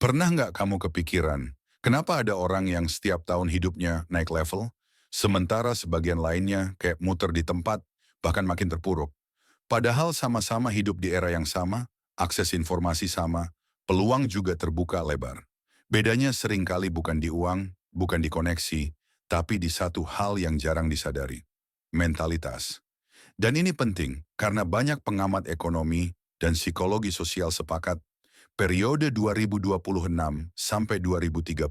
Pernah nggak kamu kepikiran, kenapa ada orang yang setiap tahun hidupnya naik level, sementara sebagian lainnya kayak muter di tempat, bahkan makin terpuruk? Padahal sama-sama hidup di era yang sama, akses informasi sama, peluang juga terbuka lebar. Bedanya seringkali bukan di uang, bukan di koneksi, tapi di satu hal yang jarang disadari, mentalitas. Dan ini penting karena banyak pengamat ekonomi dan psikologi sosial sepakat periode 2026 sampai 2030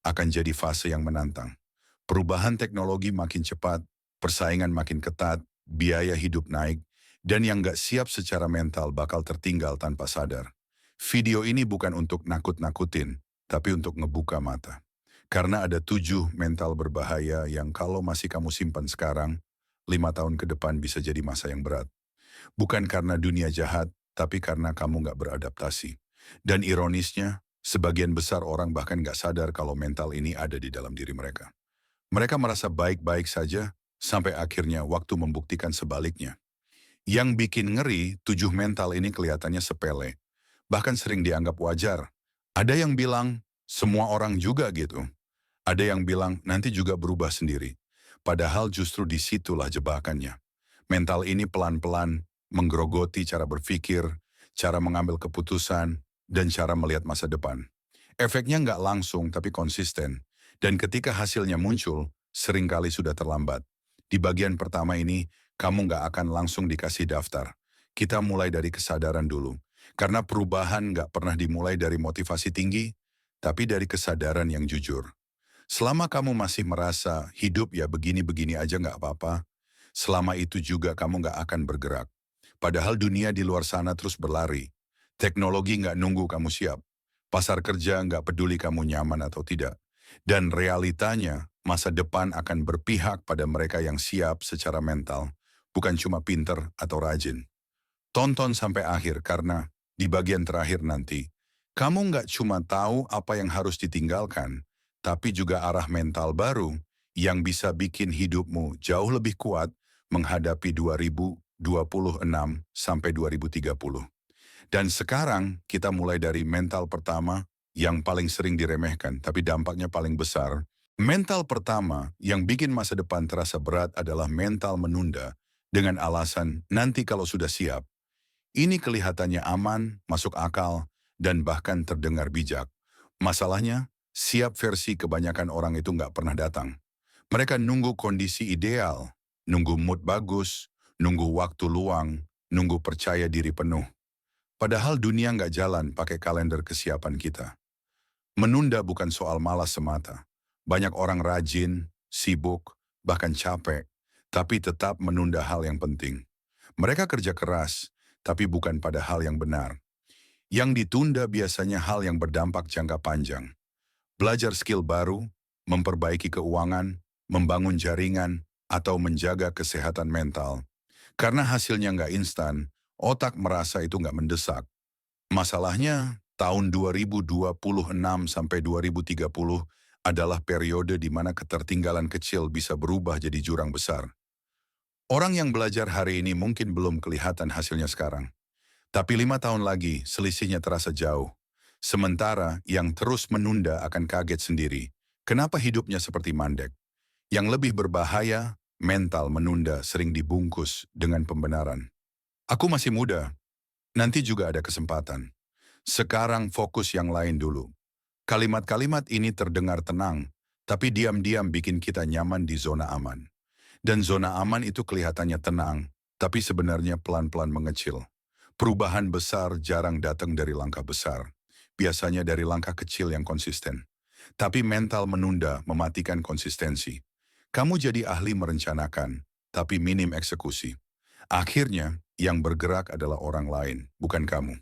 akan jadi fase yang menantang. Perubahan teknologi makin cepat, persaingan makin ketat, biaya hidup naik, dan yang nggak siap secara mental bakal tertinggal tanpa sadar. Video ini bukan untuk nakut-nakutin, tapi untuk ngebuka mata. Karena ada 7 mental berbahaya yang kalau masih kamu simpan sekarang, 5 tahun ke depan bisa jadi masa yang berat. Bukan karena dunia jahat, tapi karena kamu nggak beradaptasi. Dan ironisnya, sebagian besar orang bahkan nggak sadar kalau mental ini ada di dalam diri mereka. Mereka merasa baik-baik saja, sampai akhirnya waktu membuktikan sebaliknya. Yang bikin ngeri, 7 mental ini kelihatannya sepele. Bahkan sering dianggap wajar. Ada yang bilang, semua orang juga gitu. Ada yang bilang, nanti juga berubah sendiri. Padahal justru disitulah jebakannya. Mental ini pelan-pelan menggerogoti cara berpikir, cara mengambil keputusan, dan cara melihat masa depan. Efeknya nggak langsung tapi konsisten. Dan ketika hasilnya muncul, seringkali sudah terlambat. Di bagian pertama ini, kamu nggak akan langsung dikasih daftar. Kita mulai dari kesadaran dulu. Karena perubahan nggak pernah dimulai dari motivasi tinggi, tapi dari kesadaran yang jujur. Selama kamu masih merasa hidup ya begini-begini aja nggak apa-apa, selama itu juga kamu nggak akan bergerak. Padahal dunia di luar sana terus berlari. Teknologi nggak nunggu kamu siap. Pasar kerja nggak peduli kamu nyaman atau tidak. Dan realitanya, masa depan akan berpihak pada mereka yang siap secara mental, bukan cuma pinter atau rajin. Tonton sampai akhir karena di bagian terakhir nanti, kamu nggak cuma tahu apa yang harus ditinggalkan, tapi juga arah mental baru yang bisa bikin hidupmu jauh lebih kuat menghadapi 2026 sampai 2030. Dan sekarang kita mulai dari mental pertama yang paling sering diremehkan, tapi dampaknya paling besar. Mental pertama yang bikin masa depan terasa berat adalah mental menunda dengan alasan nanti kalau sudah siap. Ini kelihatannya aman, masuk akal, dan bahkan terdengar bijak. Masalahnya, siap versi kebanyakan orang itu nggak pernah datang. Mereka nunggu kondisi ideal, nunggu mood bagus, nunggu waktu luang, nunggu percaya diri penuh. Padahal dunia nggak jalan pakai kalender kesiapan kita. Menunda bukan soal malas semata. Banyak orang rajin, sibuk, bahkan capek, tapi tetap menunda hal yang penting. Mereka kerja keras, tapi bukan pada hal yang benar. Yang ditunda biasanya hal yang berdampak jangka panjang. Belajar skill baru, memperbaiki keuangan, membangun jaringan, atau menjaga kesehatan mental. Karena hasilnya nggak instan, otak merasa itu nggak mendesak. Masalahnya, tahun 2026 sampai 2030 adalah periode di mana ketertinggalan kecil bisa berubah jadi jurang besar. Orang yang belajar hari ini mungkin belum kelihatan hasilnya sekarang. Tapi 5 tahun lagi selisihnya terasa jauh. Sementara yang terus menunda akan kaget sendiri. Kenapa hidupnya seperti mandek? Yang lebih berbahaya, mental menunda sering dibungkus dengan pembenaran. Aku masih muda, nanti juga ada kesempatan. Sekarang fokus yang lain dulu. Kalimat-kalimat ini terdengar tenang, tapi diam-diam bikin kita nyaman di zona aman. Dan zona aman itu kelihatannya tenang, tapi sebenarnya pelan-pelan mengecil. Perubahan besar jarang datang dari langkah besar. Biasanya dari langkah kecil yang konsisten. Tapi mental menunda mematikan konsistensi. Kamu jadi ahli merencanakan, tapi minim eksekusi. Akhirnya, yang bergerak adalah orang lain, bukan kamu.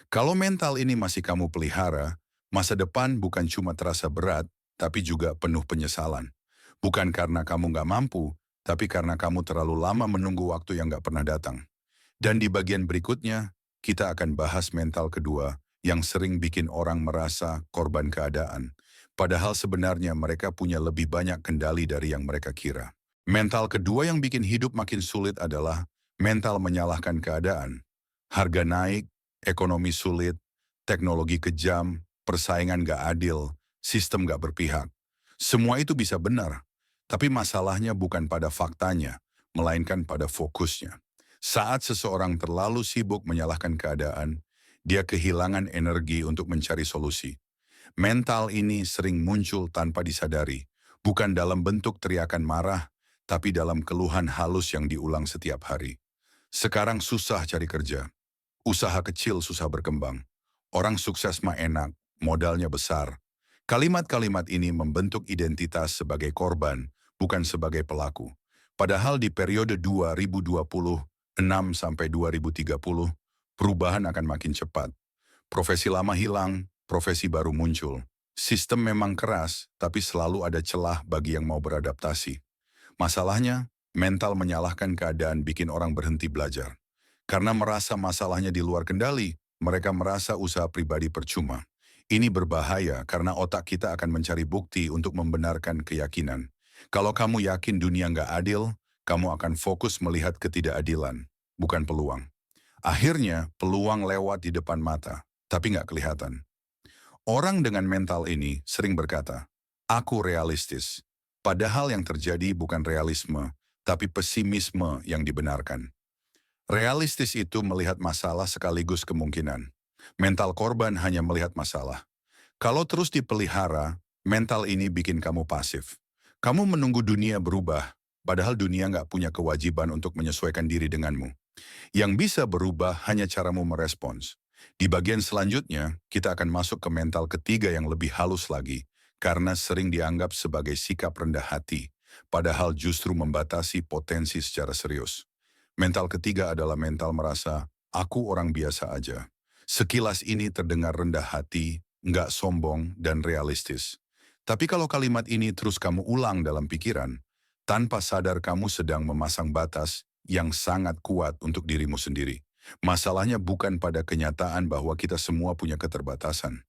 Kalau mental ini masih kamu pelihara, masa depan bukan cuma terasa berat, tapi juga penuh penyesalan. Bukan karena kamu nggak mampu, tapi karena kamu terlalu lama menunggu waktu yang nggak pernah datang. Dan di bagian berikutnya, kita akan bahas mental kedua yang sering bikin orang merasa korban keadaan. Padahal sebenarnya mereka punya lebih banyak kendali dari yang mereka kira. Mental kedua yang bikin hidup makin sulit adalah mental menyalahkan keadaan. Harga naik, ekonomi sulit, teknologi kejam, persaingan gak adil, sistem gak berpihak. Semua itu bisa benar, tapi masalahnya bukan pada faktanya, melainkan pada fokusnya. Saat seseorang terlalu sibuk menyalahkan keadaan, dia kehilangan energi untuk mencari solusi. Mental ini sering muncul tanpa disadari, bukan dalam bentuk teriakan marah, tapi dalam keluhan halus yang diulang setiap hari. Sekarang susah cari kerja, usaha kecil susah berkembang, orang sukses mah enak, modalnya besar. Kalimat-kalimat ini membentuk identitas sebagai korban, bukan sebagai pelaku. Padahal di periode 2026 sampai 2030, perubahan akan makin cepat. Profesi lama hilang, profesi baru muncul. Sistem memang keras, tapi selalu ada celah bagi yang mau beradaptasi. Masalahnya, mental menyalahkan keadaan bikin orang berhenti belajar. Karena merasa masalahnya di luar kendali, mereka merasa usaha pribadi percuma. Ini berbahaya karena otak kita akan mencari bukti untuk membenarkan keyakinan. Kalau kamu yakin dunia nggak adil, kamu akan fokus melihat ketidakadilan, bukan peluang. Akhirnya, peluang lewat di depan mata, tapi nggak kelihatan. Orang dengan mental ini sering berkata, aku realistis. Padahal yang terjadi bukan realisme, tapi pesimisme yang dibenarkan. Realistis itu melihat masalah sekaligus kemungkinan. Mental korban hanya melihat masalah. Kalau terus dipelihara, mental ini bikin kamu pasif. Kamu menunggu dunia berubah, padahal dunia nggak punya kewajiban untuk menyesuaikan diri denganmu. Yang bisa berubah hanya caramu merespons. Di bagian selanjutnya, kita akan masuk ke mental ketiga yang lebih halus lagi, karena sering dianggap sebagai sikap rendah hati, padahal justru membatasi potensi secara serius. Mental ketiga adalah mental merasa, aku orang biasa aja. Sekilas ini terdengar rendah hati, nggak sombong, dan realistis. Tapi kalau kalimat ini terus kamu ulang dalam pikiran, tanpa sadar kamu sedang memasang batas yang sangat kuat untuk dirimu sendiri. Masalahnya bukan pada kenyataan bahwa kita semua punya keterbatasan.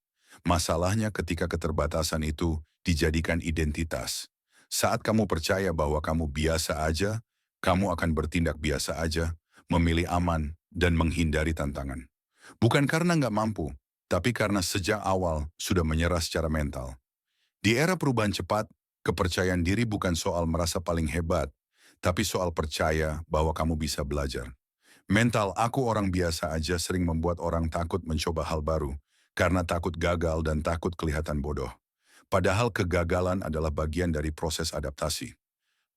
Masalahnya ketika keterbatasan itu dijadikan identitas. Saat kamu percaya bahwa kamu biasa aja, kamu akan bertindak biasa aja, memilih aman, dan menghindari tantangan. Bukan karena nggak mampu, tapi karena sejak awal sudah menyerah secara mental. Di era perubahan cepat, kepercayaan diri bukan soal merasa paling hebat, tapi soal percaya bahwa kamu bisa belajar. Mental aku orang biasa aja sering membuat orang takut mencoba hal baru, karena takut gagal dan takut kelihatan bodoh. Padahal kegagalan adalah bagian dari proses adaptasi.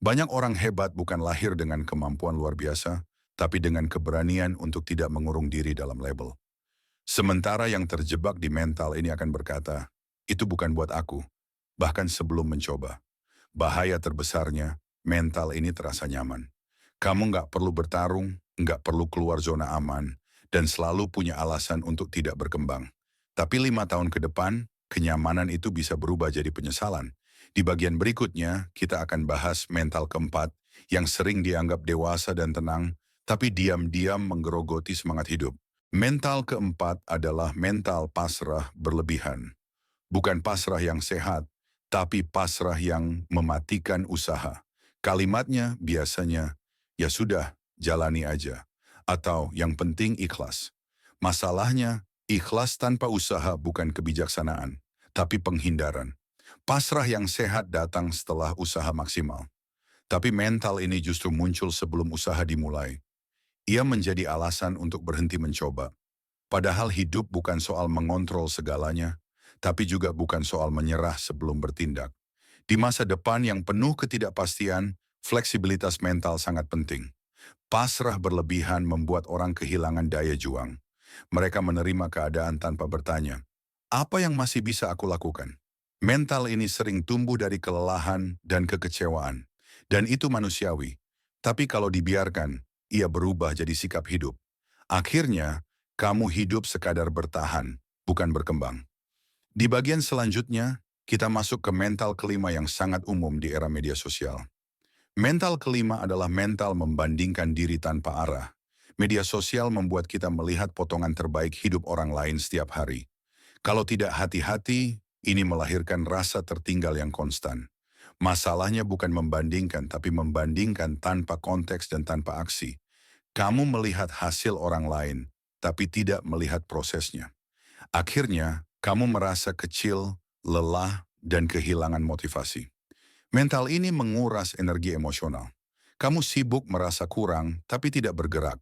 Banyak orang hebat bukan lahir dengan kemampuan luar biasa, tapi dengan keberanian untuk tidak mengurung diri dalam label. Sementara yang terjebak di mental ini akan berkata, itu bukan buat aku, bahkan sebelum mencoba. Bahaya terbesarnya, mental ini terasa nyaman. Kamu nggak perlu bertarung, nggak perlu keluar zona aman, dan selalu punya alasan untuk tidak berkembang. Tapi 5 tahun ke depan, kenyamanan itu bisa berubah jadi penyesalan. Di bagian berikutnya, kita akan bahas mental keempat yang sering dianggap dewasa dan tenang, tapi diam-diam menggerogoti semangat hidup. Mental keempat adalah mental pasrah berlebihan. Bukan pasrah yang sehat, tapi pasrah yang mematikan usaha. Kalimatnya biasanya, ya sudah, jalani aja. Atau yang penting ikhlas. Masalahnya, ikhlas tanpa usaha bukan kebijaksanaan, tapi penghindaran. Pasrah yang sehat datang setelah usaha maksimal. Tapi mental ini justru muncul sebelum usaha dimulai. Ia menjadi alasan untuk berhenti mencoba. Padahal hidup bukan soal mengontrol segalanya, tapi juga bukan soal menyerah sebelum bertindak. Di masa depan yang penuh ketidakpastian, fleksibilitas mental sangat penting. Pasrah berlebihan membuat orang kehilangan daya juang. Mereka menerima keadaan tanpa bertanya, apa yang masih bisa aku lakukan? Mental ini sering tumbuh dari kelelahan dan kekecewaan. Dan itu manusiawi. Tapi kalau dibiarkan, ia berubah jadi sikap hidup. Akhirnya, kamu hidup sekadar bertahan, bukan berkembang. Di bagian selanjutnya, kita masuk ke mental kelima yang sangat umum di era media sosial. Mental kelima adalah mental membandingkan diri tanpa arah. Media sosial membuat kita melihat potongan terbaik hidup orang lain setiap hari. Kalau tidak hati-hati, ini melahirkan rasa tertinggal yang konstan. Masalahnya bukan membandingkan, tapi membandingkan tanpa konteks dan tanpa aksi. Kamu melihat hasil orang lain, tapi tidak melihat prosesnya. Akhirnya, Kamu merasa kecil, lelah, dan kehilangan motivasi. Mental ini menguras energi emosional. Kamu sibuk merasa kurang, tapi tidak bergerak.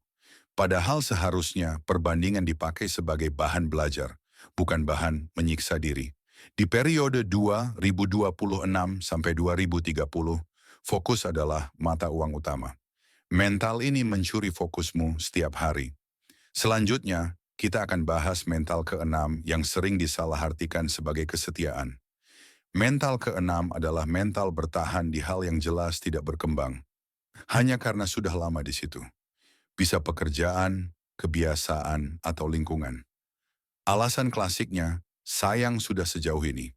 Padahal seharusnya perbandingan dipakai sebagai bahan belajar, bukan bahan menyiksa diri. Di periode 2026 sampai 2030, fokus adalah mata uang utama. Mental ini mencuri fokusmu setiap hari. Selanjutnya, kita akan bahas mental keenam yang sering disalahartikan sebagai kesetiaan. Mental keenam adalah mental bertahan di hal yang jelas tidak berkembang, hanya karena sudah lama di situ. Bisa pekerjaan, kebiasaan, atau lingkungan. Alasan klasiknya, sayang sudah sejauh ini.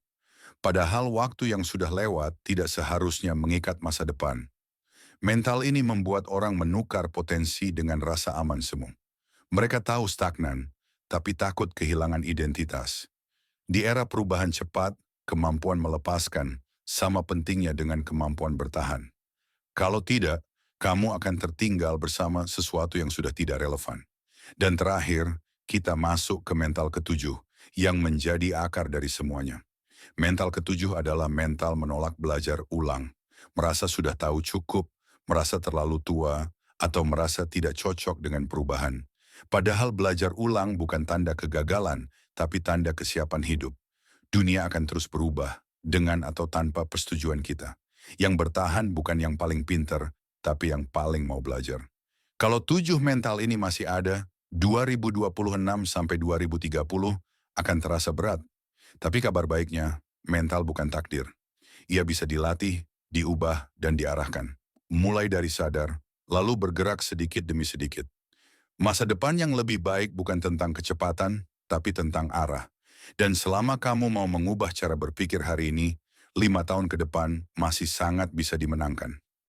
Padahal waktu yang sudah lewat tidak seharusnya mengikat masa depan. Mental ini membuat orang menukar potensi dengan rasa aman semu. Mereka tahu stagnan, tapi takut kehilangan identitas. Di era perubahan cepat, kemampuan melepaskan sama pentingnya dengan kemampuan bertahan. Kalau tidak, kamu akan tertinggal bersama sesuatu yang sudah tidak relevan. Dan terakhir, kita masuk ke mental ketujuh, yang menjadi akar dari semuanya. Mental ketujuh adalah mental menolak belajar ulang. Merasa sudah tahu cukup, merasa terlalu tua, atau merasa tidak cocok dengan perubahan. Padahal belajar ulang bukan tanda kegagalan, tapi tanda kesiapan hidup. Dunia akan terus berubah, dengan atau tanpa persetujuan kita. Yang bertahan bukan yang paling pinter, tapi yang paling mau belajar. Kalau tujuh mental ini masih ada, 2026 sampai 2030 akan terasa berat. Tapi kabar baiknya, mental bukan takdir. Ia bisa dilatih, diubah, dan diarahkan. Mulai dari sadar, lalu bergerak sedikit demi sedikit. Masa depan yang lebih baik bukan tentang kecepatan, tapi tentang arah. Dan selama kamu mau mengubah cara berpikir hari ini, 5 tahun ke depan masih sangat bisa dimenangkan.